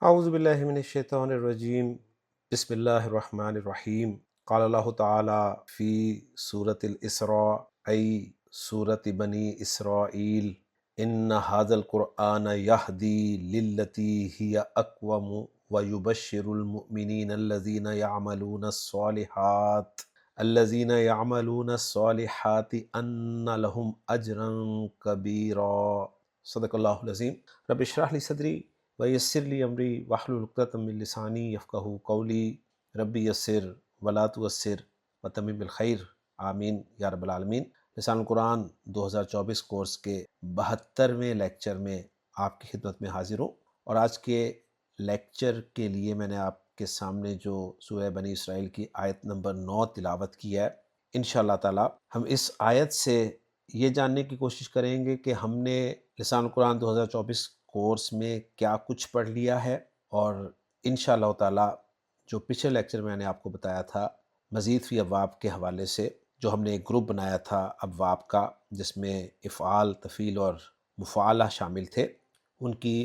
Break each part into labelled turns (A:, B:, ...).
A: اعوذ باللہ من الشیطان الرجیم، بسم اللہ الرحمن الرحیم۔ قال اللہ تعالی فی سورۃ الاسراء ای سورۃ بنی اسرائیل ان ھذا القرآن یہدی للتی ہی اقوم ویبشر المؤمنین الذین یعملون الصالحات ان لہم اجرا کبیرا۔ صدق اللہ العظیم۔ رب اشرح لی صدری ویسر لی امری واحلل عقدۃ من لسانی یفقہوا قولی، ربی یسر ولا تعسر وتمم بالخیر، آمین یا رب العالمین۔ لسان القرآن 2024 کورس کے 72ویں لیکچر میں آپ کی خدمت میں حاضر ہوں، اور آج کے لیکچر کے لیے میں نے آپ کے سامنے جو سورہ بنی اسرائیل کی آیت نمبر 9 تلاوت کی ہے۔ انشاءاللہ تعالی ہم اس آیت سے یہ جاننے کی کوشش کریں گے کہ ہم نے لسان القرآن 2024 کورس میں کیا کچھ پڑھ لیا ہے، اور انشاءاللہ تعالی جو پچھلے لیکچر میں نے آپ کو بتایا تھا مزید فی ابواب کے حوالے سے، جو ہم نے ایک گروپ بنایا تھا ابواب کا جس میں افعال، تفعیل اور مفعلہ شامل تھے، ان کی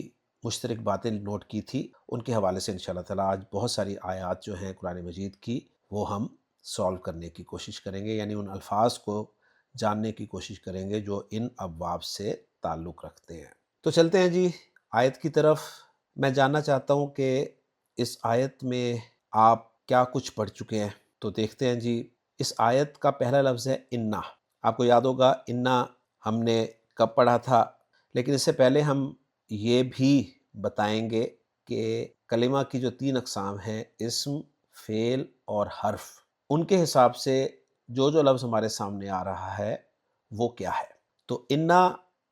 A: مشترک باتیں نوٹ کی تھی، ان کے حوالے سے انشاءاللہ تعالی آج بہت ساری آیات جو ہیں قرآن مجید کی وہ ہم سولو کرنے کی کوشش کریں گے، یعنی ان الفاظ کو جاننے کی کوشش کریں گے جو ان ابواب سے تعلق رکھتے ہیں۔ تو چلتے ہیں جی آیت کی طرف۔ میں جاننا چاہتا ہوں کہ اس آیت میں آپ کیا کچھ پڑھ چکے ہیں، تو دیکھتے ہیں جی۔ اس آیت کا پہلا لفظ ہے انا۔ آپ کو یاد ہوگا انا ہم نے کب پڑھا تھا، لیکن اس سے پہلے ہم یہ بھی بتائیں گے کہ کلمہ کی جو 3 اقسام ہیں، اسم، فعل اور حرف، ان کے حساب سے جو لفظ ہمارے سامنے آ رہا ہے وہ کیا ہے۔ تو انا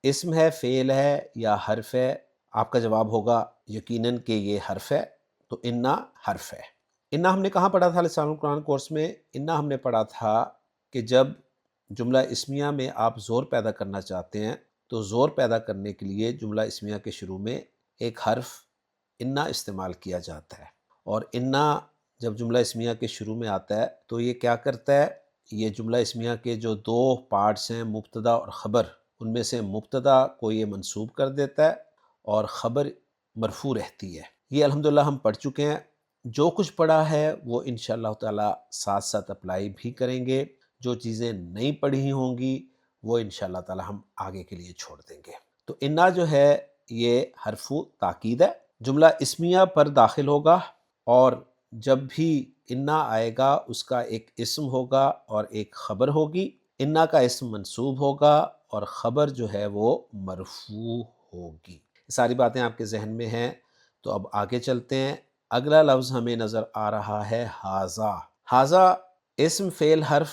A: اسم ہے، فعل ہے یا حرف ہے؟ آپ کا جواب ہوگا یقیناً کہ یہ حرف ہے، تو انا حرف ہے۔ انا ہم نے کہاں پڑھا تھا لسان القرآن کورس میں؟ انا ہم نے پڑھا تھا کہ جب جملہ اسمیہ میں آپ زور پیدا کرنا چاہتے ہیں تو زور پیدا کرنے کے لیے جملہ اسمیہ کے شروع میں ایک حرف انا استعمال کیا جاتا ہے، اور انا جب جملہ اسمیہ کے شروع میں آتا ہے تو یہ کیا کرتا ہے؟ یہ جملہ اسمیہ کے جو 2 پارٹس ہیں، مبتدا اور خبر، ان میں سے مبتدا کو یہ منصوب کر دیتا ہے اور خبر مرفوع رہتی ہے۔ یہ الحمدللہ ہم پڑھ چکے ہیں۔ جو کچھ پڑھا ہے وہ انشاءاللہ تعالی ساتھ ساتھ اپلائی بھی کریں گے، جو چیزیں نہیں پڑھی ہوں گی وہ انشاءاللہ تعالی ہم آگے کے لیے چھوڑ دیں گے۔ تو انا جو ہے یہ حرف تاکید ہے، جملہ اسمیہ پر داخل ہوگا، اور جب بھی انا آئے گا اس کا ایک اسم ہوگا اور ایک خبر ہوگی۔ انا کا اسم منصوب ہوگا اور خبر جو ہے وہ مرفوع ہوگی۔ ساری باتیں آپ کے ذہن میں ہیں، تو اب آگے چلتے ہیں۔ اگلا لفظ ہمیں نظر آ رہا ہے ھذا۔ ھذا اسم، فعل، حرف،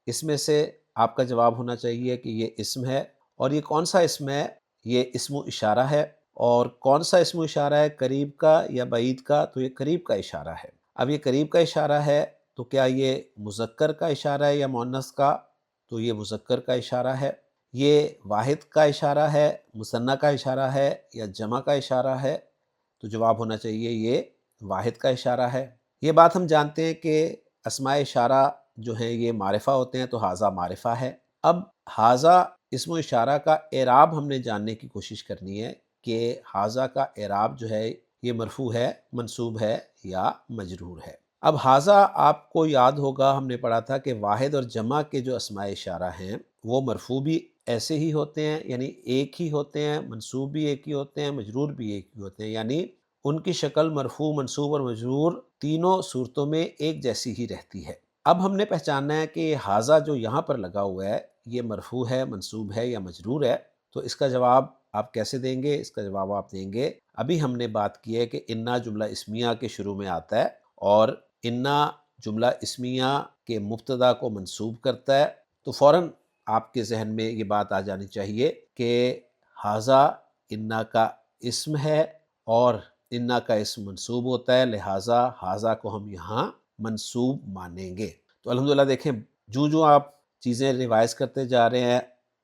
A: اس میں سے آپ کا جواب ہونا چاہیے کہ یہ اسم ہے، اور یہ کون سا اسم ہے؟ یہ اسم و اشارہ ہے۔ اور کون سا اسم و اشارہ ہے؟ قریب کا یا بعید کا؟ تو یہ قریب کا اشارہ ہے۔ اب یہ قریب کا اشارہ ہے تو کیا یہ مذکر کا اشارہ ہے یا مؤنث کا؟ تو یہ مذکر کا اشارہ ہے۔ یہ واحد کا اشارہ ہے، مثنی کا اشارہ ہے یا جمع کا اشارہ ہے؟ تو جواب ہونا چاہیے یہ واحد کا اشارہ ہے۔ یہ بات ہم جانتے ہیں کہ اسماء اشارہ جو ہیں یہ معرفہ ہوتے ہیں، تو ھذا معرفہ ہے۔ اب ھذا اسم و اشارہ کا اعراب ہم نے جاننے کی کوشش کرنی ہے کہ ھذا کا اعراب جو ہے یہ مرفوع ہے، منصوب ہے یا مجرور ہے۔ اب ھذا آپ کو یاد ہوگا ہم نے پڑھا تھا کہ واحد اور جمع کے جو اسماء اشارہ ہیں وہ مرفوع بھی ایسے ہی ہوتے ہیں، یعنی ایک ہی ہوتے ہیں، منصوب بھی ایک ہی ہوتے ہیں، مجرور بھی ایک ہی ہوتے ہیں، یعنی ان کی شکل مرفوع، منصوب اور مجرور تینوں صورتوں میں ایک جیسی ہی رہتی ہے۔ اب ہم نے پہچاننا ہے کہ یہ ھذا جو یہاں پر لگا ہوا ہے یہ مرفوع ہے، منصوب ہے یا مجرور ہے۔ تو اس کا جواب آپ کیسے دیں گے؟ اس کا جواب آپ دیں گے، ابھی ہم نے بات کی ہے کہ انا جملہ اسمیہ کے شروع میں آتا ہے، اور انا جملہ اسمیہ کے مبتدا کو منصوب کرتا ہے، تو فوراً آپ کے ذہن میں یہ بات آ جانی چاہیے کہ ھذا انا کا اسم ہے اور انا کا اسم منصوب ہوتا ہے، لہٰذا ھذا کو ہم یہاں منصوب مانیں گے۔ تو الحمدللہ دیکھیں جو آپ چیزیں ریوائز کرتے جا رہے ہیں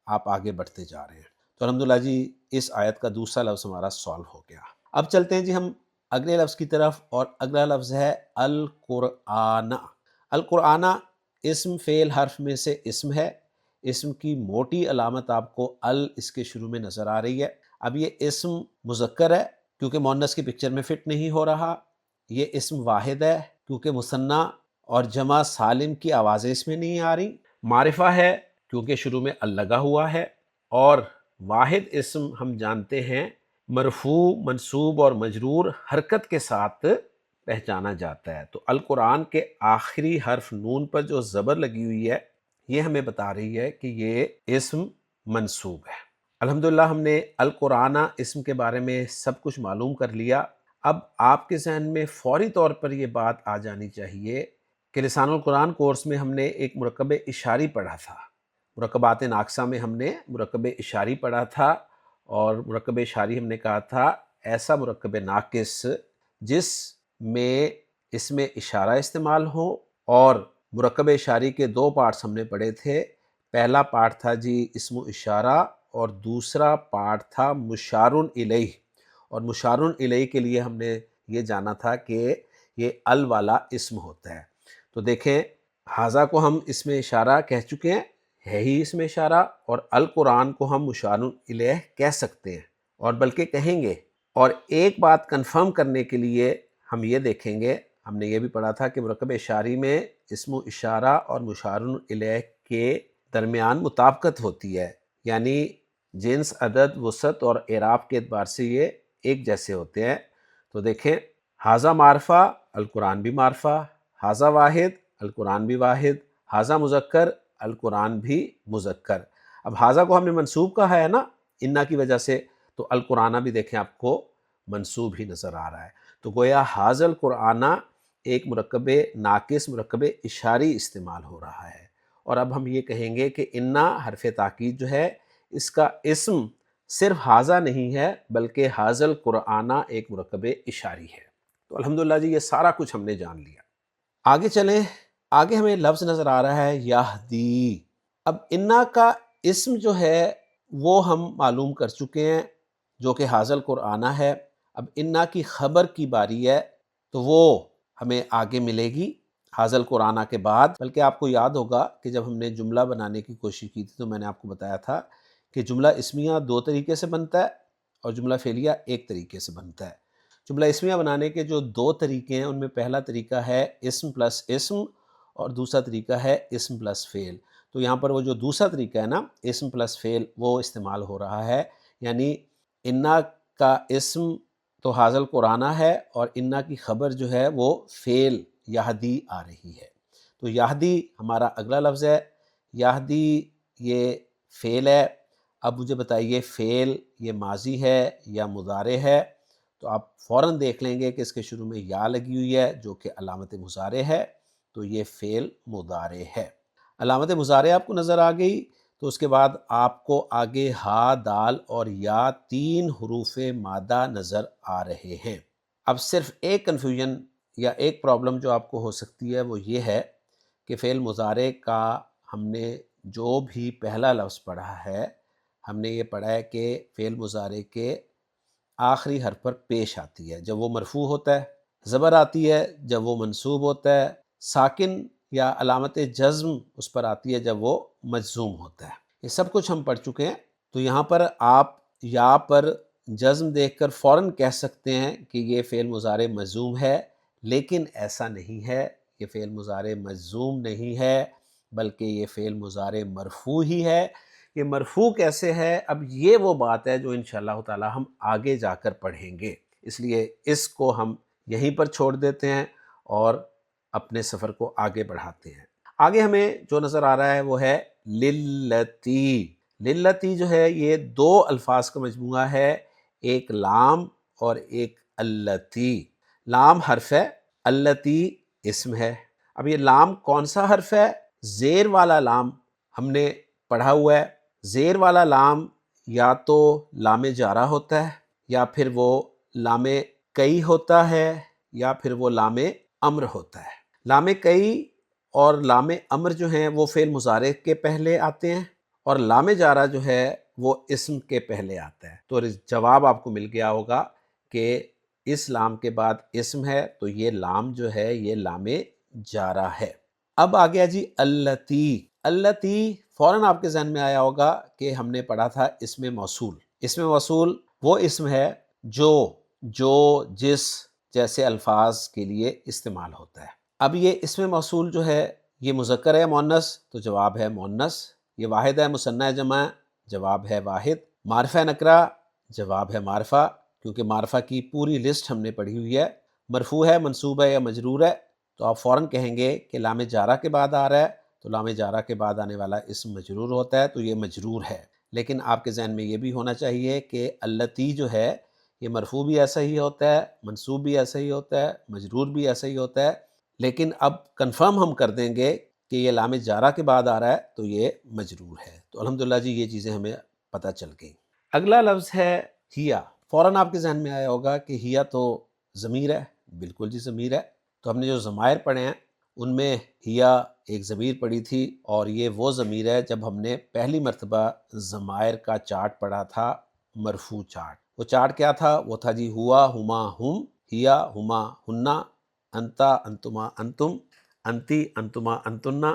A: آپ آگے بڑھتے جا رہے ہیں۔ تو الحمدللہ جی اس آیت کا دوسرا لفظ ہمارا سولو ہو گیا۔ اب چلتے ہیں جی ہم اگلے لفظ کی طرف، اور اگلا لفظ ہے القرآن۔ القرآن اسم، فعل، حرف میں سے اسم ہے۔ اسم کی موٹی علامت آپ کو اس کے شروع میں نظر آ رہی ہے۔ اب یہ اسم مذکر ہے کیونکہ مؤنث کی پکچر میں فٹ نہیں ہو رہا، یہ اسم واحد ہے کیونکہ مثنیٰ اور جمع سالم کی آوازیں اس میں نہیں آ رہی، معرفہ ہے کیونکہ شروع میں ال لگا ہوا ہے، اور واحد اسم ہم جانتے ہیں مرفوع، منصوب اور مجرور حرکت کے ساتھ پہچانا جاتا ہے۔ تو القرآن کے آخری حرف نون پر جو زبر لگی ہوئی ہے یہ ہمیں بتا رہی ہے کہ یہ اسم منصوب ہے۔ الحمدللہ ہم نے القرآن اسم کے بارے میں سب کچھ معلوم کر لیا۔ اب آپ کے ذہن میں فوری طور پر یہ بات آ جانی چاہیے کہ لسان القرآن کورس میں ہم نے ایک مرکب اشاری پڑھا تھا، مرکبات ناقصہ میں ہم نے مرکب اشاری پڑھا تھا، اور مرکب اشاری ہم نے کہا تھا ایسا مرکب ناقص جس میں اس میں اشارہ استعمال ہو، اور مرکب اشاری کے دو پارٹس ہم نے پڑھے تھے۔ پہلا پارٹ تھا جی اسم و اشارہ، اور دوسرا پارٹ تھا مشارن الیہ، اور مشارن الیہ کے لیے ہم نے یہ جانا تھا کہ یہ ال والا اسم ہوتا ہے۔ تو دیکھیں حاذا کو ہم اسم اشارہ کہہ چکے ہیں، ہے ہی اسم اشارہ، اور القرآن کو ہم مشارن الیہ کہہ سکتے ہیں، اور بلکہ کہیں گے۔ اور ایک بات کنفرم کرنے کے لیے ہم یہ دیکھیں گے، ہم نے یہ بھی پڑھا تھا کہ مرکب اشاری میں اسم و اشارہ اور مشارن الیہ کے درمیان مطابقت ہوتی ہے، یعنی جنس، عدد، وسعت اور اعراب کے اعتبار سے یہ ایک جیسے ہوتے ہیں۔ تو دیکھیں حاذا معرفہ، القرآن بھی معرفہ، حاذا واحد، القرآن بھی واحد، حاذا مذکر، القرآن بھی مذکر۔ اب حاذا کو ہم نے منصوب کہا ہے نا انا کی وجہ سے، تو القرآن بھی دیکھیں آپ کو منصوب ہی نظر آ رہا ہے۔ تو گویا حاذا القرآن ایک مرکب ناقص، مرکب اشاری استعمال ہو رہا ہے۔ اور اب ہم یہ کہیں گے کہ انا حرف تاکید جو ہے اس کا اسم صرف حاذا نہیں ہے بلکہ حاذا القرآن ایک مرکب اشاری ہے۔ تو الحمدللہ جی یہ سارا کچھ ہم نے جان لیا۔ آگے چلیں، آگے ہمیں لفظ نظر آ رہا ہے یہدی۔ اب انا کا اسم جو ہے وہ ہم معلوم کر چکے ہیں جو کہ حاذا القرآن ہے۔ اب انا کی خبر کی باری ہے تو وہ ہمیں آگے ملے گی حاذا القرآن کے بعد۔ بلکہ آپ کو یاد ہوگا کہ جب ہم نے جملہ بنانے کی کوشش کی تھی تو میں نے آپ کو بتایا تھا کہ جملہ اسمیہ دو طریقے سے بنتا ہے اور جملہ فعلیہ ایک طریقے سے بنتا ہے۔ جملہ اسمیہ بنانے کے جو دو طریقے ہیں ان میں پہلا طریقہ ہے اسم پلس اسم، اور دوسرا طریقہ ہے اسم پلس فعل۔ تو یہاں پر وہ جو دوسرا طریقہ ہے نا اسم پلس فعل وہ استعمال ہو رہا ہے، یعنی انا کا اسم تو حاذا القرآن ہے اور انا کی خبر جو ہے وہ فعل یہدی آ رہی ہے۔ تو یہدی ہمارا اگلا لفظ ہے۔ یہدی یہ فعل ہے۔ اب مجھے بتائیے فعل یہ ماضی ہے یا مضارع ہے؟ تو آپ فوراً دیکھ لیں گے کہ اس کے شروع میں یا لگی ہوئی ہے جو کہ علامت مضارع ہے، تو یہ فعل مضارع ہے۔ علامت مضارع آپ کو نظر آ گئی، تو اس کے بعد آپ کو آگے ہا، دال اور یا تین حروف مادہ نظر آ رہے ہیں۔ اب صرف ایک کنفیوژن یا ایک پرابلم جو آپ کو ہو سکتی ہے وہ یہ ہے کہ فعل مضارع کا ہم نے جو بھی پہلا لفظ پڑھا ہے، ہم نے یہ پڑھا ہے کہ فعل مضارع کے آخری حرف پر پیش آتی ہے جب وہ مرفوع ہوتا ہے، زبر آتی ہے جب وہ منصوب ہوتا ہے، ساکن یا علامت جزم اس پر آتی ہے جب وہ مجزوم ہوتا ہے۔ یہ سب کچھ ہم پڑھ چکے ہیں۔ تو یہاں پر آپ یا پر جزم دیکھ کر فوراً کہہ سکتے ہیں کہ یہ فعل مضارع مجزوم ہے، لیکن ایسا نہیں ہے، یہ فعل مضارع مجزوم نہیں ہے بلکہ یہ فعل مضارع مرفوع ہی ہے۔ یہ مرفوع کیسے ہے؟ اب یہ وہ بات ہے جو انشاءاللہ تعالی ہم آگے جا کر پڑھیں گے، اس لیے اس کو ہم یہیں پر چھوڑ دیتے ہیں اور اپنے سفر کو آگے بڑھاتے ہیں۔ آگے ہمیں جو نظر آ رہا ہے وہ ہے للتی۔ للتی جو ہے یہ دو الفاظ کا مجموعہ ہے، ایک لام اور ایک التی۔ لام حرف ہے، التی اسم ہے۔ اب یہ لام کون سا حرف ہے؟ زیر والا لام ہم نے پڑھا ہوا ہے۔ زیر والا لام یا تو لام جارہ ہوتا ہے، یا پھر وہ لام کئی ہوتا ہے، یا پھر وہ لام امر ہوتا ہے۔ لام کئی اور لام امر جو ہیں وہ فعل مضارع کے پہلے آتے ہیں، اور لام جارہ جو ہے وہ اسم کے پہلے آتا ہے۔ تو جواب آپ کو مل گیا ہوگا کہ اس لام کے بعد اسم ہے تو یہ لام جو ہے یہ لام جارہ ہے۔ اب آ گیا جی التی۔ التی فوراً آپ کے ذہن میں آیا ہوگا کہ ہم نے پڑھا تھا اسم موصول۔ اسم موصول وہ اسم ہے جو جو جس جیسے الفاظ کے لیے استعمال ہوتا ہے۔ اب یہ اسم موصول جو ہے یہ مذکر ہے مؤنث، تو جواب ہے مؤنث۔ یہ واحد ہے مثنیٰ ہے جمع، جواب ہے واحد۔ معرفہ نکرہ، جواب ہے معرفہ، کیونکہ معرفہ کی پوری لسٹ ہم نے پڑھی ہوئی ہے۔ مرفوع ہے، منصوب ہے یا مجرور ہے، تو آپ فوراً کہیں گے کہ لام جارہ کے بعد آ رہا ہے، تو لام جارہ کے بعد آنے والا اسم مجرور ہوتا ہے، تو یہ مجرور ہے۔ لیکن آپ کے ذہن میں یہ بھی ہونا چاہیے کہ اللتی جو ہے یہ مرفوع بھی ایسا ہی ہوتا ہے، منصوب بھی ایسا ہی ہوتا ہے، مجرور بھی ایسا ہی ہوتا ہے، لیکن اب کنفرم ہم کر دیں گے کہ یہ لام جارہ کے بعد آ رہا ہے تو یہ مجرور ہے۔ تو الحمدللہ جی یہ چیزیں ہمیں پتہ چل گئیں۔ اگلا لفظ ہے ہیا۔ فوراً آپ کے ذہن میں آیا ہوگا کہ ہیا تو ضمیر ہے، بالکل جی ضمیر ہے۔ تو ہم نے جو ضمائر پڑھے ہیں ان میں ہیا ایک ضمیر پڑھی تھی، اور یہ وہ ضمیر ہے جب ہم نے پہلی مرتبہ ضمائر کا چارٹ پڑھا تھا، مرفوع چارٹ۔ وہ چارٹ کیا تھا؟ وہ تھا جی ہوا، ہما، ہم، ہیا، ہما، ہننا، انتا، انتما، انتم، انتی، انتما، انتنا،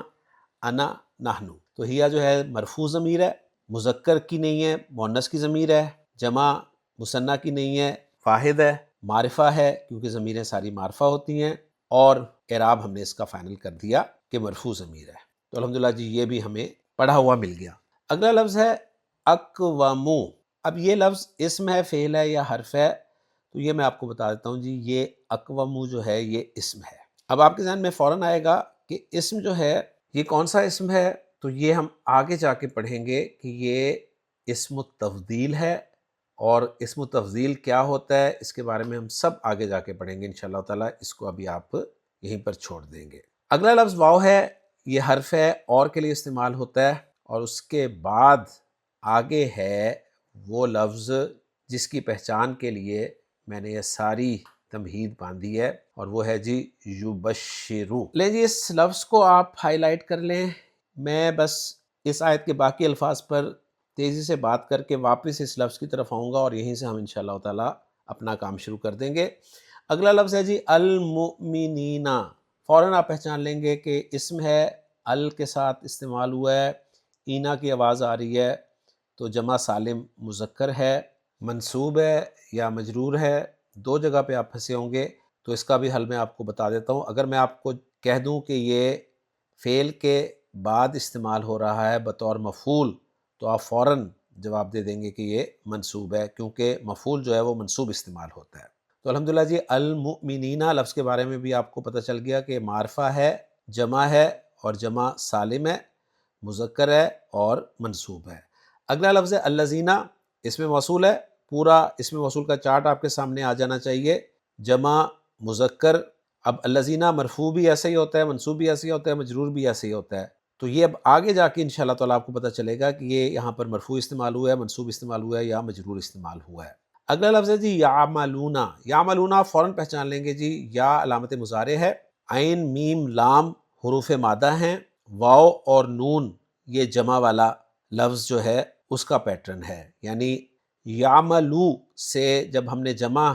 A: انا، نحنو۔ تو ہیا جو ہے مرفوع ضمیر ہے، مذکر کی نہیں ہے، مؤنث کی ضمیر ہے، جمع مثنیٰ کی نہیں ہے، واحد ہے، معرفہ ہے کیونکہ ضمیریں ساری معرفہ ہوتی ہیں، اور اعراب ہم نے اس کا فائنل کر دیا کہ مرفوع ضمیر ہے۔ تو الحمدللہ جی یہ بھی ہمیں پڑھا ہوا مل گیا۔ اگلا لفظ ہے اقوامو۔ اب یہ لفظ اسم ہے، فعل ہے یا حرف ہے؟ تو یہ میں آپ کو بتا دیتا ہوں جی، یہ اقوامو جو ہے یہ اسم ہے۔ اب آپ کے ذہن میں فوراً آئے گا کہ اسم جو ہے یہ کون سا اسم ہے؟ تو یہ ہم آگے جا کے پڑھیں گے کہ یہ اسم التفضیل ہے، اور اسم التفضیل کیا ہوتا ہے اس کے بارے میں ہم سب آگے جا کے پڑھیں گے انشاءاللہ تعالیٰ، اس کو ابھی آپ یہیں پر چھوڑ دیں گے۔ اگلا لفظ واو ہے، یہ حرف ہے، اور کے لیے استعمال ہوتا ہے، اور اس کے بعد آگے ہے وہ لفظ جس کی پہچان کے لیے میں نے یہ ساری تمہید باندھی ہے، اور وہ ہے جی یبشرو۔ لیں جی اس لفظ کو آپ ہائی لائٹ کر لیں۔ میں بس اس آیت کے باقی الفاظ پر تیزی سے بات کر کے واپس اس لفظ کی طرف آؤں گا، اور یہیں سے ہم انشاءاللہ تعالیٰ اپنا کام شروع کر دیں گے۔ اگلا لفظ ہے جی المؤمنین۔ فوراً آپ پہچان لیں گے کہ اسم ہے، ال کے ساتھ استعمال ہوا ہے، اینا کی آواز آ رہی ہے، تو جمع سالم مذکر ہے، منصوب ہے یا مجرور ہے، دو جگہ پہ آپ پھنسے ہوں گے، تو اس کا بھی حل میں آپ کو بتا دیتا ہوں۔ اگر میں آپ کو کہہ دوں کہ یہ فعل کے بعد استعمال ہو رہا ہے بطور مفعول، تو آپ فوراً جواب دے دیں گے کہ یہ منصوب ہے، کیونکہ مفعول جو ہے وہ منصوب استعمال ہوتا ہے۔ تو الحمدللہ جی المؤمنین لفظ کے بارے میں بھی آپ کو پتہ چل گیا کہ معرفہ ہے، جمع ہے، اور جمع سالم ہے، مذکر ہے اور منصوب ہے۔ اگلا لفظ ہے الذین، اسم موصول ہے، پورا اسم موصول کا چارٹ آپ کے سامنے آ جانا چاہیے، جمع مذکر۔ اب الذین مرفوع بھی ایسا ہی ہوتا ہے، منصوب بھی ایسا ہی ہوتا ہے، مجرور بھی ایسا ہی ہوتا ہے۔ تو یہ اب آگے جا کے انشاءاللہ تعالیٰ آپ کو پتہ چلے گا کہ یہ یہاں پر مرفوع استعمال ہوا ہے، منصوب استعمال ہوا ہے یا مجرور استعمال ہوا ہے۔ اگلا لفظ ہے جی یعملون۔ یعملون فوراً پہچان لیں گے جی، یا علامت مضارع ہے، عین، میم، لام حروف مادہ ہیں، واو اور نون یہ جمع والا لفظ جو ہے اس کا پیٹرن ہے، یعنی یعملو سے جب ہم نے جمع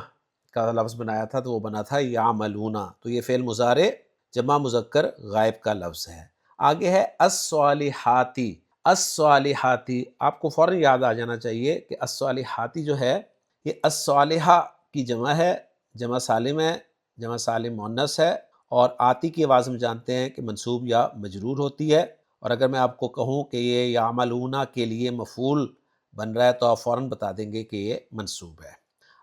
A: کا لفظ بنایا تھا تو وہ بنا تھا یعملون، تو یہ فعل مضارع جمع مذکر غائب کا لفظ ہے۔ آگے ہے الصالحاتی۔ الصالحاتی آپ کو فوراً یاد آ جانا چاہیے کہ الصالحاتی جو ہے یہ الصالحہ کی جمع ہے، جمع سالم ہے، جمع سالم مؤنث ہے، اور آتی کی آواز ہم جانتے ہیں کہ منصوب یا مجرور ہوتی ہے۔ اور اگر میں آپ کو کہوں کہ یہ یعملون کے لیے مفعول بن رہا ہے تو آپ فوراً بتا دیں گے کہ یہ منصوب ہے۔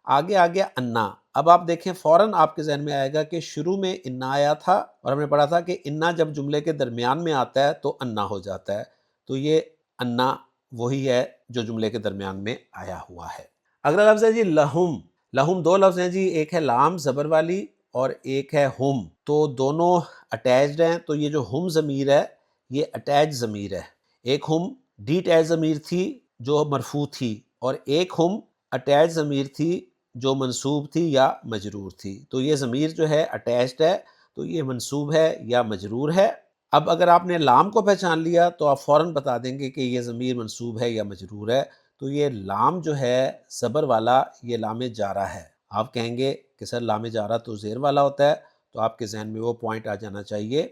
A: آگے آ گیا انا۔ اب آپ دیکھیں فوراً آپ کے ذہن میں آئے گا کہ شروع میں انا آیا تھا، اور ہم نے پڑھا تھا کہ انا جب جملے کے درمیان میں آتا ہے تو انا ہو جاتا ہے، تو یہ انا وہی ہے جو جملے کے درمیان میں آیا ہوا ہے۔ اگلا لفظ ہے جی لہم۔ لہم دو لفظ ہیں جی، ایک ہے لام زبر والی اور ایک ہے ہم، تو دونوں اٹیچڈ ہیں، تو یہ جو ہم ضمیر ہے یہ اٹیچ ضمیر ہے۔ ایک ہم ڈی اٹیچ ضمیر تھی جو مرفوع تھی، اور ایک ہم اٹیچ ضمیر تھی جو منصوب تھی یا مجرور تھی، تو یہ ضمیر جو ہے اٹیچڈ ہے، تو یہ منصوب ہے یا مجرور ہے۔ اب اگر آپ نے لام کو پہچان لیا تو آپ فوراً بتا دیں گے کہ یہ ضمیر منصوب ہے یا مجرور ہے، تو یہ لام جو ہے زبر والا یہ لام جارہ ہے۔ آپ کہیں گے کہ سر لام جارہ تو زیر والا ہوتا ہے، تو آپ کے ذہن میں وہ پوائنٹ آ جانا چاہیے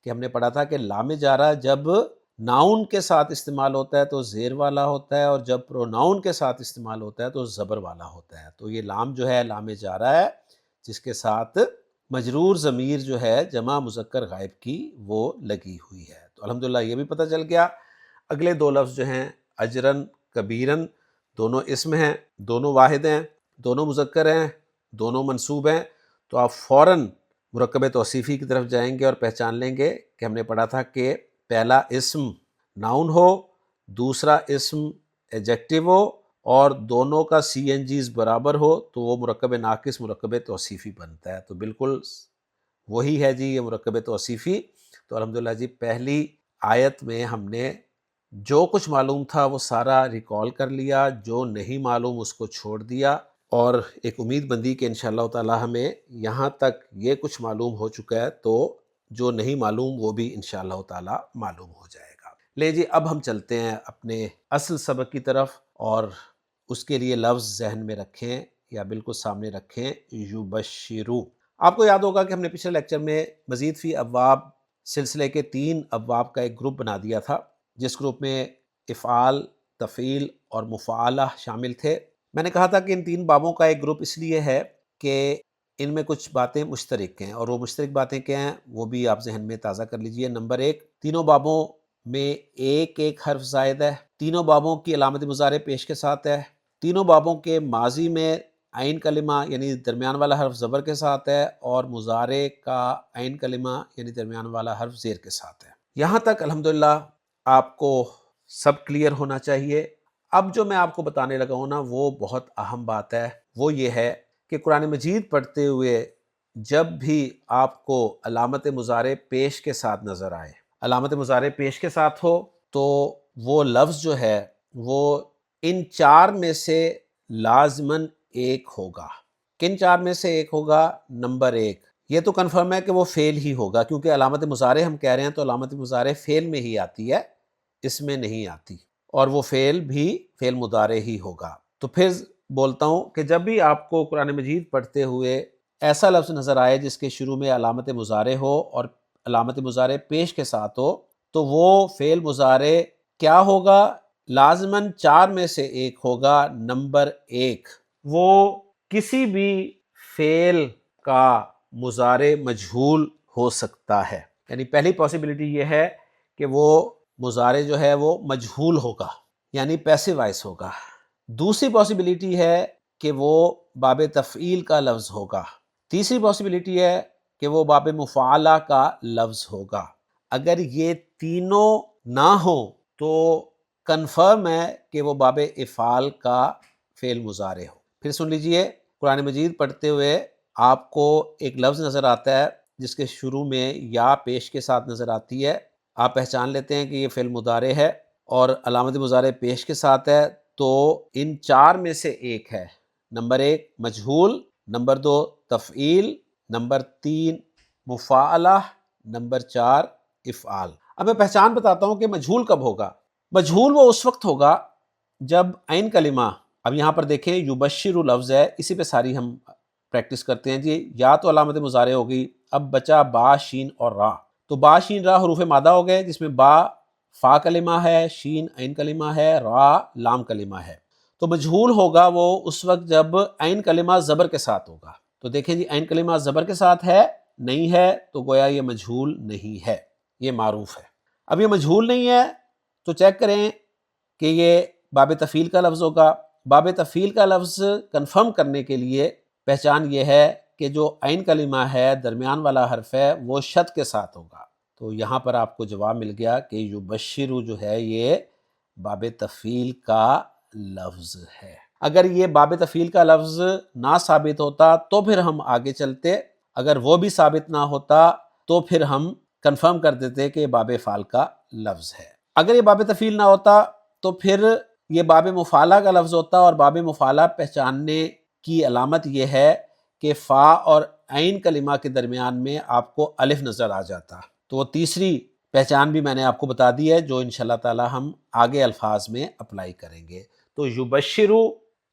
A: کہ ہم نے پڑھا تھا کہ لام جارہ جب ناؤن کے ساتھ استعمال ہوتا ہے تو زیر والا ہوتا ہے، اور جب پروناؤن کے ساتھ استعمال ہوتا ہے تو زبر والا ہوتا ہے۔ تو یہ لام جو ہے لام جارہ ہے، جس کے ساتھ مجرور ضمیر جو ہے جمع مذکر غائب کی وہ لگی ہوئی ہے۔ تو الحمدللہ یہ بھی پتہ چل گیا۔ اگلے دو لفظ جو ہیں اجرن کبیرن، دونوں اسم ہیں، دونوں واحد ہیں، دونوں مذکر ہیں، دونوں منصوب ہیں، تو آپ فوراً مرکب توصیفی کی طرف جائیں گے اور پہچان لیں گے کہ ہم نے پڑھا تھا کہ پہلا اسم ناؤن ہو، دوسرا اسم ایجیکٹیو ہو، اور دونوں کا سی این جیز برابر ہو تو وہ مرکب ناقص مرکب توصیفی بنتا ہے۔ تو بالکل وہی ہے جی یہ مرکب توصیفی۔ تو الحمدللہ جی پہلی آیت میں ہم نے جو کچھ معلوم تھا وہ سارا ریکال کر لیا، جو نہیں معلوم اس کو چھوڑ دیا، اور ایک امید بندی کہ انشاءاللہ تعالی ہمیں یہاں تک یہ کچھ معلوم ہو چکا ہے تو جو نہیں معلوم وہ بھی انشاءاللہ تعالی معلوم ہو جائے گا۔ لے جی اب ہم چلتے ہیں اپنے اصل سبق کی طرف، اور اس کے لیے لفظ ذہن میں رکھیں یا بالکل سامنے رکھیں، یبشرو۔ آپ کو یاد ہوگا کہ ہم نے پچھلے لیکچر میں مزید فی ابواب سلسلے کے 3 ابواب کا ایک گروپ بنا دیا تھا، جس گروپ میں افعال، تفعیل اور مفعلہ شامل تھے۔ میں نے کہا تھا کہ ان 3 بابوں کا ایک گروپ اس لیے ہے کہ ان میں کچھ باتیں مشترک ہیں، اور وہ مشترک باتیں کیا ہیں وہ بھی آپ ذہن میں تازہ کر لیجئے۔ نمبر 1، تینوں بابوں میں ایک ایک حرف زائد ہے، تینوں بابوں کی علامت مضارع پیش کے ساتھ ہے، تینوں بابوں کے ماضی میں عین کلمہ یعنی درمیان والا حرف زبر کے ساتھ ہے، اور مضارع کا عین کلمہ یعنی درمیان والا حرف زیر کے ساتھ ہے۔ یہاں تک الحمدللہ آپ کو سب کلیئر ہونا چاہیے۔ اب جو میں آپ کو بتانے لگا ہوں نا وہ بہت اہم بات ہے، وہ یہ ہے کہ قرآن مجید پڑھتے ہوئے جب بھی آپ کو علامت مضارع پیش کے ساتھ نظر آئے، علامت مضارع پیش کے ساتھ ہو، تو وہ لفظ جو ہے وہ ان 4 میں سے لازماً ایک ہوگا۔ کن 4 میں سے ایک ہوگا؟ نمبر 1، یہ تو کنفرم ہے کہ وہ فعل ہی ہوگا، کیونکہ علامت مضارع ہم کہہ رہے ہیں تو علامت مضارع فعل میں ہی آتی ہے، اس میں نہیں آتی، اور وہ فعل بھی فعل مضارع ہی ہوگا۔ تو پھر بولتا ہوں کہ جب بھی آپ کو قرآن مجید پڑھتے ہوئے ایسا لفظ نظر آئے جس کے شروع میں علامت مضارع ہو اور علامت مضارع پیش کے ساتھ ہو، تو وہ فعل مضارع کیا ہوگا؟ لازماً 4 میں سے ایک ہوگا۔ نمبر 1، وہ کسی بھی فعل کا مضارع مجہول ہو سکتا ہے، یعنی پہلی پاسبلٹی یہ ہے کہ وہ مضارع جو ہے وہ مجہول ہوگا، یعنی پیسو وائس ہوگا۔ دوسری پاسبلٹی ہے کہ وہ باب تفعیل کا لفظ ہوگا۔ تیسری پاسبلٹی ہے کہ وہ باب مفعلہ کا لفظ ہوگا۔ اگر یہ تینوں نہ ہوں تو کنفرم ہے کہ وہ باب افعال کا فعل مضارع ہو۔ پھر سن لیجئے، قرآن مجید پڑھتے ہوئے آپ کو ایک لفظ نظر آتا ہے جس کے شروع میں یا پیش کے ساتھ نظر آتی ہے، آپ پہچان لیتے ہیں کہ یہ فعل مضارع ہے اور علامت مضارع پیش کے ساتھ ہے، تو ان 4 میں سے ایک ہے۔ نمبر 1 مجہول، نمبر 2 تفعیل، نمبر 3 مفاعلہ، نمبر 4 افعال۔ اب میں پہچان بتاتا ہوں کہ مجہول کب ہوگا۔ مجہول وہ اس وقت ہوگا جب عین کلمہ، اب یہاں پر دیکھیں یبشر لفظ ہے، اسی پہ ساری ہم پریکٹس کرتے ہیں جی۔ یا تو علامت مضارع ہوگی، اب بچا با، شین اور را، تو با، شین، را حروف مادہ ہو گئے، جس میں با فا کلمہ ہے، شین عین کلمہ ہے، را لام کلمہ ہے۔ تو مجہول ہوگا وہ اس وقت جب عین کلمہ زبر کے ساتھ ہوگا۔ تو دیکھیں جی عین کلمہ زبر کے ساتھ ہے، نہیں ہے، تو گویا یہ مجہول نہیں ہے، یہ معروف ہے۔ اب یہ مجہول نہیں ہے تو چیک کریں کہ یہ باب تفعیل کا لفظ ہوگا۔ باب تفعیل کا لفظ کنفرم کرنے کے لیے پہچان یہ ہے کہ جو عین کلمہ ہے، درمیان والا حرف ہے، وہ شد کے ساتھ ہوگا۔ تو یہاں پر آپ کو جواب مل گیا کہ یبشر جو ہے یہ باب تفعیل کا لفظ ہے۔ اگر یہ باب تفعیل کا لفظ نہ ثابت ہوتا تو پھر ہم آگے چلتے، اگر وہ بھی ثابت نہ ہوتا تو پھر ہم کنفرم کر دیتے کہ یہ باب افعال کا لفظ ہے۔ اگر یہ باب تفعیل نہ ہوتا تو پھر یہ باب مفعلہ کا لفظ ہوتا، اور باب مفعلہ پہچاننے کی علامت یہ ہے کہ فا اور عین کلمہ کے درمیان میں آپ کو الف نظر آ جاتا۔ تو وہ تیسری پہچان بھی میں نے آپ کو بتا دی ہے، جو انشاءاللہ تعالی ہم آگے الفاظ میں اپلائی کریں گے۔ تو یبشرو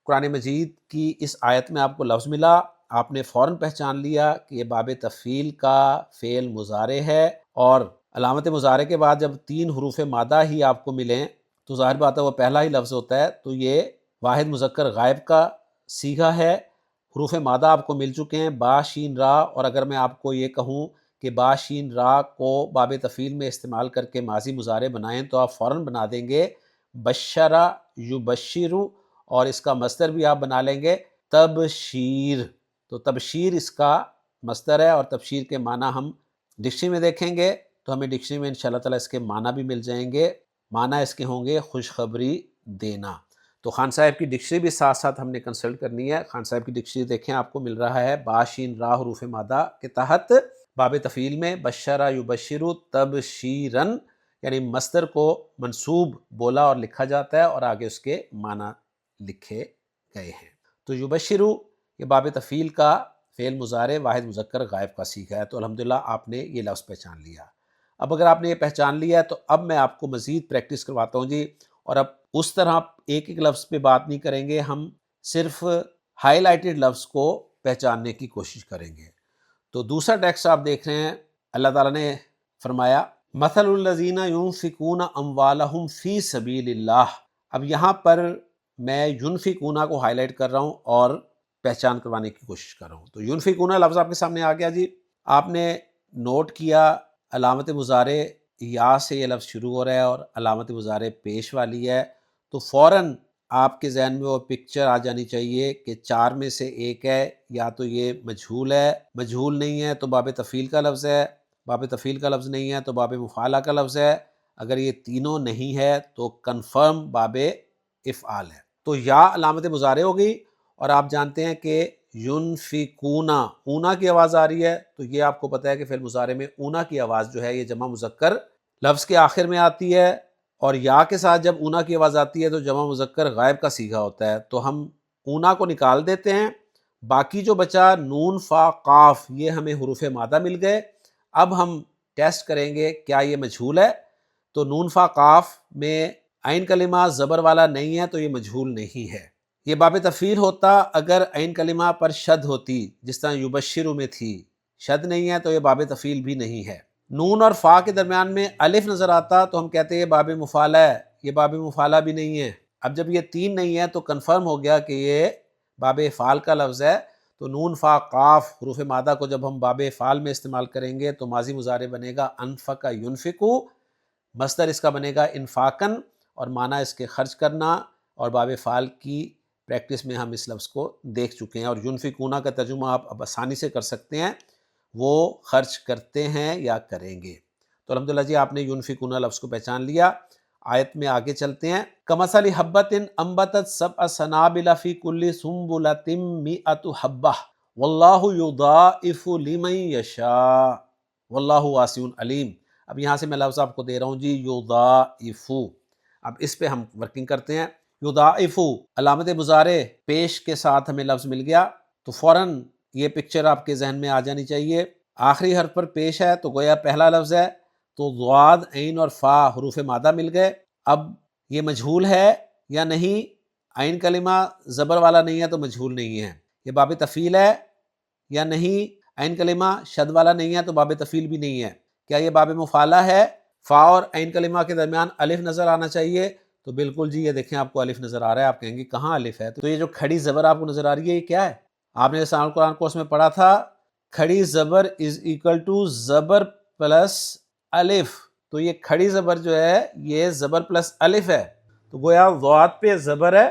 A: قرآن مجید کی اس آیت میں آپ کو لفظ ملا، آپ نے فوراً پہچان لیا کہ یہ باب تفعیل کا فعل مضارع ہے، اور علامت مضارع کے بعد جب 3 حروف مادہ ہی آپ کو ملیں تو ظاہر بات ہے وہ پہلا ہی لفظ ہوتا ہے، تو یہ واحد مذکر غائب کا صیغہ ہے۔ حروف مادہ آپ کو مل چکے ہیں با شین را، اور اگر میں آپ کو یہ کہوں کہ با شین را کو باب تفعیل میں استعمال کر کے ماضی مضارع بنائیں تو آپ فوراً بنا دیں گے بشرا یبشرو، اور اس کا مصدر بھی آپ بنا لیں گے تبشیر۔ تو تبشیر اس کا مصدر ہے، اور تبشیر کے معنی ہم ڈکشنری میں دیکھیں گے تو ہمیں ڈکشنری میں انشاءاللہ تعالیٰ اس کے معنی بھی مل جائیں گے۔ معنی اس کے ہوں گے خوشخبری دینا۔ تو خان صاحب کی ڈکشنری بھی ساتھ ساتھ ہم نے کنسلٹ کرنی ہے۔ خان صاحب کی ڈکشنری دیکھیں، آپ کو مل رہا ہے با شین را حروف مادہ کے تحت باب تفعیل میں بشرا یبشرو تبشیرن، یعنی مصدر کو منصوب بولا اور لکھا جاتا ہے اور آگے اس کے معنی لکھے گئے ہیں۔ تو یبشرو یہ باب تفعیل کا فعل مضارع واحد مذکر غائب کا صیغہ ہے۔ تو الحمدللہ آپ نے یہ لفظ پہچان لیا۔ اب اگر آپ نے یہ پہچان لیا ہے تو اب میں آپ کو مزید پریکٹس کرواتا ہوں جی، اور اب اس طرح ایک ایک لفظ پہ بات نہیں کریں گے، ہم صرف ہائی لائٹڈ لفظ کو پہچاننے کی کوشش کریں گے۔ تو دوسرا ٹیکسٹ آپ دیکھ رہے ہیں، اللہ تعالیٰ نے فرمایا مثل الذین ینفقون اموالہم فی سبیل اللہ۔ اب یہاں پر میں ینفقون کو ہائی لائٹ کر رہا ہوں اور پہچان کروانے کی کوشش کر رہا ہوں۔ تو ینفقون لفظ آپ کے سامنے آ گیا جی، آپ نے نوٹ کیا علامت مضارع یا سے یہ لفظ شروع ہو رہا ہے اور علامت مضارع پیش والی ہے، تو فوراً آپ کے ذہن میں وہ پکچر آ جانی چاہیے کہ 4 میں سے ایک ہے، یا تو یہ مجہول ہے، مجہول نہیں ہے تو باب تفعیل کا لفظ ہے، باب تفعیل کا لفظ نہیں ہے تو باب مفعلہ کا لفظ ہے، اگر یہ تینوں نہیں ہے تو کنفرم باب افعال ہے۔ تو یا علامت مضارع ہوگی، اور آپ جانتے ہیں کہ ینفقونا اونا کی آواز آ رہی ہے، تو یہ آپ کو پتہ ہے کہ فعل مضارع میں اونا کی آواز جو ہے یہ جمع مذکر لفظ کے آخر میں آتی ہے، اور یا کے ساتھ جب اونا کی آواز آتی ہے تو جمع مذکر غائب کا صیغہ ہوتا ہے، تو ہم اونا کو نکال دیتے ہیں، باقی جو بچا نون فا قاف یہ ہمیں حروف مادہ مل گئے۔ اب ہم ٹیسٹ کریں گے کیا یہ مجہول ہے، تو نون فا قاف میں عین کلمہ زبر والا نہیں ہے تو یہ مجہول نہیں ہے۔ یہ باب تفعیل ہوتا اگر عین کلمہ پر شد ہوتی، جس طرح یبشرو میں تھی، شد نہیں ہے تو یہ باب تفعیل بھی نہیں ہے۔ نون اور فا کے درمیان میں الف نظر آتا تو ہم کہتے ہیں یہ باب مفعلہ ہے، یہ باب مفعلہ بھی نہیں ہے۔ اب جب یہ 3 نہیں ہے تو کنفرم ہو گیا کہ یہ باب افعال کا لفظ ہے۔ تو نون فا قاف حروف مادہ کو جب ہم باب افعال میں استعمال کریں گے تو ماضی مضارع بنے گا انفق ینفقو، مصدر اس کا بنے گا انفاقن، اور معنی اس کے خرچ کرنا، اور باب افعال کی پریکٹس میں ہم اس لفظ کو دیکھ چکے ہیں، اور ینفقون کا ترجمہ آپ اب آسانی سے کر سکتے ہیں، وہ خرچ کرتے ہیں یا کریں گے۔ تو الحمدللہ جی آپ نے ینفقون لفظ کو پہچان لیا۔ آیت میں آگے چلتے ہیں، کمثل حبۃ انبتت سبع سنابل فی کل سنبلۃ مئۃ حبۃ واللہ یضاعف لمن یشاء واللہ واسع علیم۔ اب یہاں سے میں لفظ آپ کو دے رہا ہوں جی یضاعف، اب اس پہ ہم ورکنگ کرتے ہیں۔ یضاعف علامت مضارع پیش کے ساتھ ہمیں لفظ مل گیا، تو فوراً یہ پکچر آپ کے ذہن میں آ جانی چاہیے، آخری حرف پر پیش ہے تو گویا پہلا لفظ ہے، تو ضاد عین اور فا حروف مادہ مل گئے۔ اب یہ مجہول ہے یا نہیں، عین کلمہ زبر والا نہیں ہے تو مجہول نہیں ہے۔ یہ باب تفعیل ہے یا نہیں، عین کلمہ شد والا نہیں ہے تو باب تفعیل بھی نہیں ہے۔ کیا یہ باب مفعلہ ہے؟ فا اور عین کلمہ کے درمیان الف نظر آنا چاہیے، تو بالکل جی یہ دیکھیں آپ کو الف نظر آ رہا ہے، آپ کہیں گے کہاں الف ہے؟ تو یہ جو کھڑی زبر آپ کو نظر آ رہی ہے یہ کیا ہے؟ آپ نے سال قرآن کورس میں پڑھا تھا کھڑی زبر از ایکول ٹو زبر پلس الف، تو یہ کھڑی زبر جو ہے یہ زبر پلس الف ہے، تو گویا ضاد پہ زبر ہے،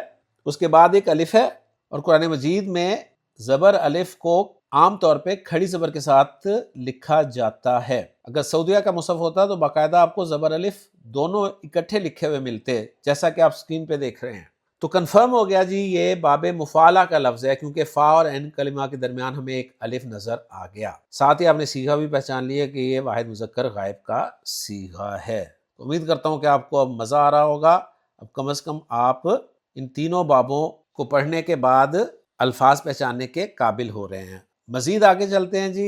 A: اس کے بعد ایک الف ہے، اور قرآن مجید میں زبر الف کو عام طور پہ کھڑی زبر کے ساتھ لکھا جاتا ہے۔ اگر سعودیہ کا مصحف ہوتا تو باقاعدہ آپ کو زبر الف دونوں اکٹھے لکھے ہوئے ملتے، جیسا کہ آپ سکرین پہ دیکھ رہے ہیں۔ تو کنفرم ہو گیا جی یہ باب مفعلہ کا لفظ ہے، کیونکہ فا اور عین کلمہ کے درمیان ہمیں ایک الف نظر آ گیا۔ ساتھ ہی آپ نے صیغہ بھی پہچان لیا کہ یہ واحد مذکر غائب کا صیغہ ہے۔ تو امید کرتا ہوں کہ آپ کو اب مزہ آ رہا ہوگا، اب کم از کم آپ ان تینوں بابوں کو پڑھنے کے بعد الفاظ پہچاننے کے قابل ہو رہے ہیں۔ مزید آگے چلتے ہیں جی،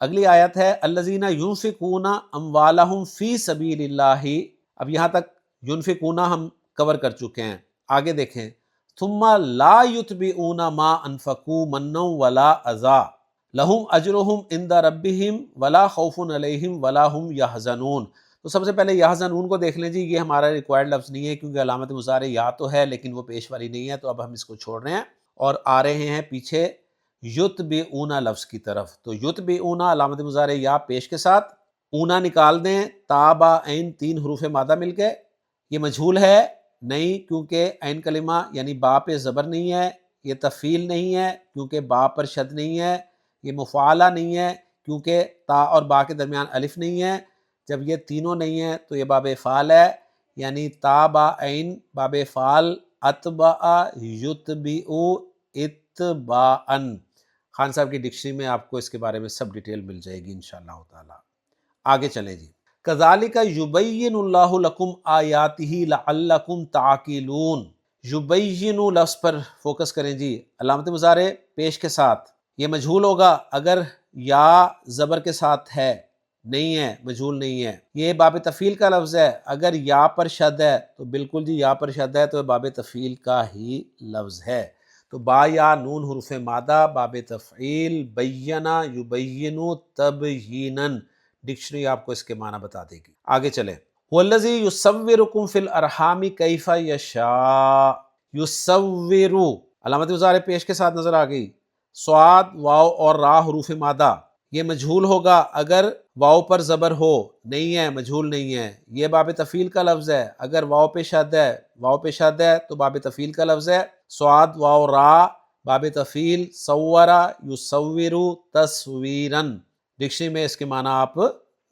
A: اگلی آیت ہے الذین ینفقون اموالہم فی سبیل اللہ۔ اب یہاں تک ینفقون ہم کور کر چکے ہیں، آگے دیکھیں ثم لا یتبعون ما انفقوا منا ولا اذى۔ لہم اجرہم عند ربہم ولا خوف علیہم ولا ہم یحزنون۔ تو سب سے پہلے یحزنون کو دیکھ لیں جی، یہ ہمارا ریکوائرڈ لفظ نہیں ہے کیونکہ علامت مضارع یا تو ہے لیکن وہ پیش والی نہیں ہے، تو اب ہم اس کو چھوڑ رہے ہیں اور آ رہے ہیں پیچھے یتبعون لفظ کی طرف۔ تو یتبعون علامت مضارع یا پیش کے ساتھ، اونا نکال دیں، تا با عین تین حروف مادہ مل کے، یہ مجھول ہے نہیں کیونکہ عین کلمہ یعنی با پہ زبر نہیں ہے، یہ تفعیل نہیں ہے کیونکہ با پر شد نہیں ہے، یہ مفعلہ نہیں ہے کیونکہ تا اور با کے درمیان الف نہیں ہے۔ جب یہ تینوں نہیں ہیں تو یہ باب فعل ہے، یعنی تا با عین باب فعل، اتبع یتبع اتباعن۔ خان صاحب کی ڈکشنری میں آپ کو اس کے بارے میں سب ڈیٹیل مل جائے گی انشاءاللہ تعالی۔ آگے چلیں جی، کذالک یبین اللہ لکم آیاتہ لعلکم تعقلون۔ یبین لفظ پر فوکس کریں جی، علامت مضارع پیش کے ساتھ، یہ مجھول ہوگا اگر یا زبر کے ساتھ ہے، نہیں ہے مجھول نہیں ہے۔ یہ باب تفعیل کا لفظ ہے، اگر یا پر شد ہے تو بالکل جی یا پر شد ہے تو باب تفعیل کا ہی لفظ ہے۔ تو با یا نون حروف مادہ، باب تفعیل، بینا یبین تبیینا، ڈکشنری آپ کو اس کے معنی بتا دے گی۔ آگے چلیں، والذی یصورکم فی الارحام کیف یشاء۔ یصور علامت مضارع پیش کے ساتھ نظر آ گئی، صاد، واو اور را حروف مادہ، یہ مجھول ہوگا اگر واو پر زبر ہو، نہیں ہے مجھول نہیں ہے۔ یہ باب تفعیل کا لفظ ہے، اگر واو پہ شد ہے، واو پہ شد ہے تو باب تفعیل کا لفظ ہے۔ صاد واو را باب تفعیل، صورا یصور تصویراً، ڈکشنری میں اس کے معنی آپ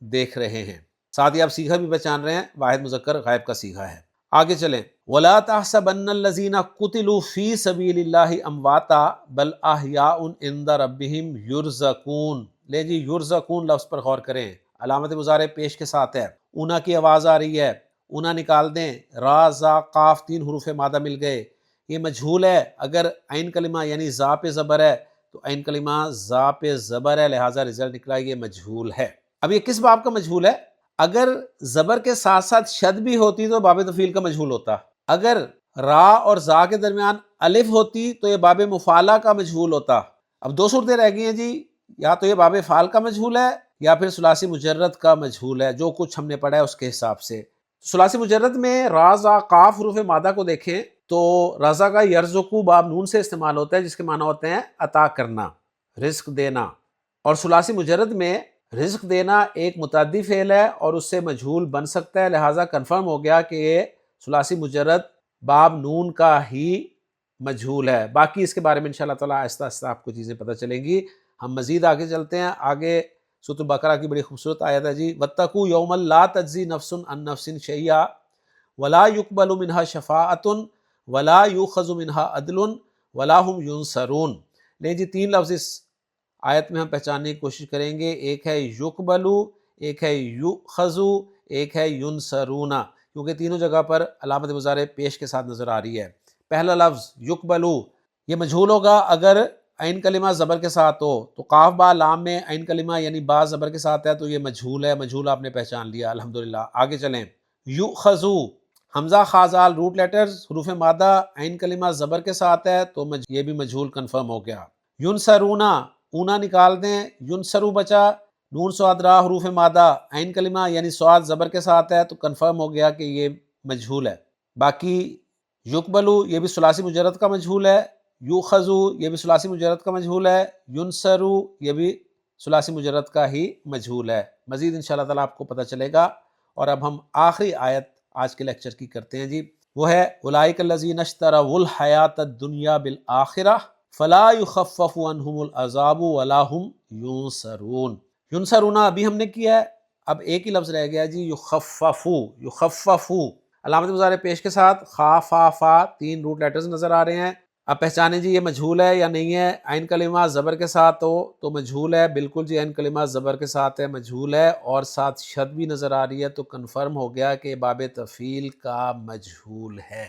A: دیکھ رہے ہیں، ساتھ ہی آپ صیغہ بھی پہچان رہے ہیں، واحد مذکر غائب کا صیغہ ہے۔ آگے چلیں، وَلَا تَحْسَبَنَّ الَّذِينَ قُتِلُوا فِي سَبِيلِ اللَّهِ أَمْوَاتًا بَلْ أَحْيَاءٌ عِندَ رَبِّهِمْ يُرْزَقُونَ۔ لے جی، یرزقون لفظ پر غور کریں، علامت مضارع پیش کے ساتھ ہے، اونا کی آواز آ رہی ہے، اونا نکال دیں، را زا قاف تین حروف مادہ مل گئے، یہ مجھول ہے اگر عین کلمہ یعنی زا پہ زبر ہے، تو عین کلمہ زا پہ زبر ہے لہٰذا رزلٹ نکلا یہ مجھول ہے۔ اب یہ کس باب کا مجھول ہے؟ اگر زبر کے ساتھ ساتھ شد بھی ہوتی تو باب تفعیل کا مجھول ہوتا، اگر را اور زا کے درمیان الف ہوتی تو یہ باب مفعلہ کا مجھول ہوتا۔ اب دو صورتیں رہ گئی ہیں جی، یا تو یہ باب فعل کا مجھول ہے یا پھر ثلاثی مجرد کا مجھول ہے، جو کچھ ہم نے پڑھا ہے اس کے حساب سے۔ ثلاثی مجرد میں را زا قاف حروف مادہ کو دیکھیں تو رضا کا یرزقو باب نون سے استعمال ہوتا ہے جس کے معنی ہوتے ہیں عطا کرنا، رزق دینا، اور ثلاثی مجرد میں رزق دینا ایک متعدی فعل ہے اور اس سے مجھول بن سکتا ہے، لہٰذا کنفرم ہو گیا کہ یہ ثلاثی مجرد باب نون کا ہی مجھول ہے۔ باقی اس کے بارے میں انشاءاللہ تعالیٰ آہستہ آہستہ آپ کو چیزیں پتہ چلیں گی۔ ہم مزید آگے چلتے ہیں، آگے سورۃ البقرہ کی بڑی خوبصورت آیت ہے جی، وَاتَّقُوا يَوْمًا لَا تَجْزِي نَفْسٌ عَن نَفْسٍ شَيْئًا وَلَا يُقْبَلُ مِنْهَا شَفَاعَةٌ وَلَا يُؤْخَذُ مِنْهَا عَدْلٌ وَلَا هُمْ يُنصَرُونَ۔ لیں جی، تین لفظ اس آیت میں ہم پہچاننے کی کوشش کریں گے، ایک ہے یقبلو، ایک ہے یؤخذو، ایک ہے ینصرون، کیونکہ تینوں جگہ پر علامت مضارع پیش کے ساتھ نظر آ رہی ہے۔ پہلا لفظ یقبلو، یہ مجھول ہوگا اگر عین کلمہ زبر کے ساتھ ہو، تو قاف با لام میں عین کلمہ یعنی با زبر کے ساتھ ہے تو یہ مجھول ہے، مجھول آپ نے پہچان لیا الحمدللہ۔ آگے چلیں، یؤخذو، حمزہ خازال روٹ لیٹرز حروف مادہ، عین کلمہ زبر کے ساتھ ہے تو یہ بھی مجھول کنفرم ہو گیا۔ ینصرونا، اونا نکال دیں، ینصرو بچا، نون صاد را حروف مادہ، عین کلمہ یعنی صاد زبر کے ساتھ ہے تو کنفرم ہو گیا کہ یہ مجھول ہے۔ باقی یقبلو یہ بھی ثلاثی مجرد کا مجھول ہے، یؤخذو یہ بھی ثلاثی مجرد کا مجھول ہے، ینصرو یہ بھی ثلاثی مجرد کا ہی مجھول ہے۔ مزید انشاءاللہ تعالیٰ آپ کو پتہ چلے گا۔ اور اب ہم آخری آیت آج کے لیکچر کی کرتے ہیں جی، وہ ہے اولئک الذین اشتروا الحیاۃ الدنیا بالآخرہ فلا یخفف عنہم العذاب ولا هم ینصرون۔ ینصرون ابھی ہم نے کیا ہے، اب ایک ہی لفظ رہ گیا جی، یخففو، یخففو، علامت مضارع پیش کے ساتھ خا فا فا تین روٹ لیٹرز نظر آ رہے ہیں۔ اب پہچانیں جی یہ مجھول ہے یا نہیں ہے۔ عین کلمہ زبر کے ساتھ ہو تو مجھول ہے، بالکل جی عین کلمہ زبر کے ساتھ ہے مجھول ہے، اور ساتھ شد بھی نظر آ رہی ہے تو کنفرم ہو گیا کہ باب تفعیل کا مجھول ہے۔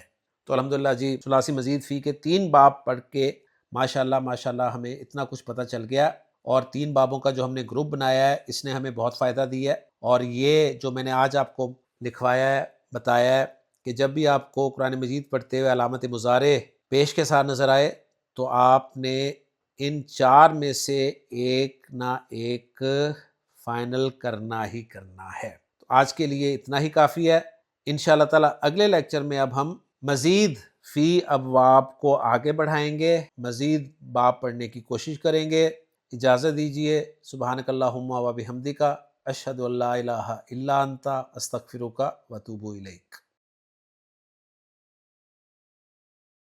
A: تو الحمدللہ جی، ثلاثی مزید فی کے تین باب پڑھ کے ماشاءاللہ ہمیں اتنا کچھ پتہ چل گیا، اور تین بابوں کا جو ہم نے گروپ بنایا ہے اس نے ہمیں بہت فائدہ دیا ہے۔ اور یہ جو میں نے آج آپ کو لکھوایا ہے، بتایا ہے کہ جب بھی آپ کو قرآن مجید پڑھتے ہوئے علامت مضارع پیش کے ساتھ نظر آئے تو آپ نے ان 4 میں سے ایک نہ ایک فائنل کرنا ہی کرنا ہے۔ تو آج کے لیے اتنا ہی کافی ہے۔ انشاءاللہ تعالی اگلے لیکچر میں اب ہم مزید فی ابواب کو آگے بڑھائیں گے، مزید باب پڑھنے کی کوشش کریں گے۔ اجازت دیجیے۔ سبحانک اللہم و بحمدک، اشہد ان لا الہ الا انت، استغفرک و اتوب الیک۔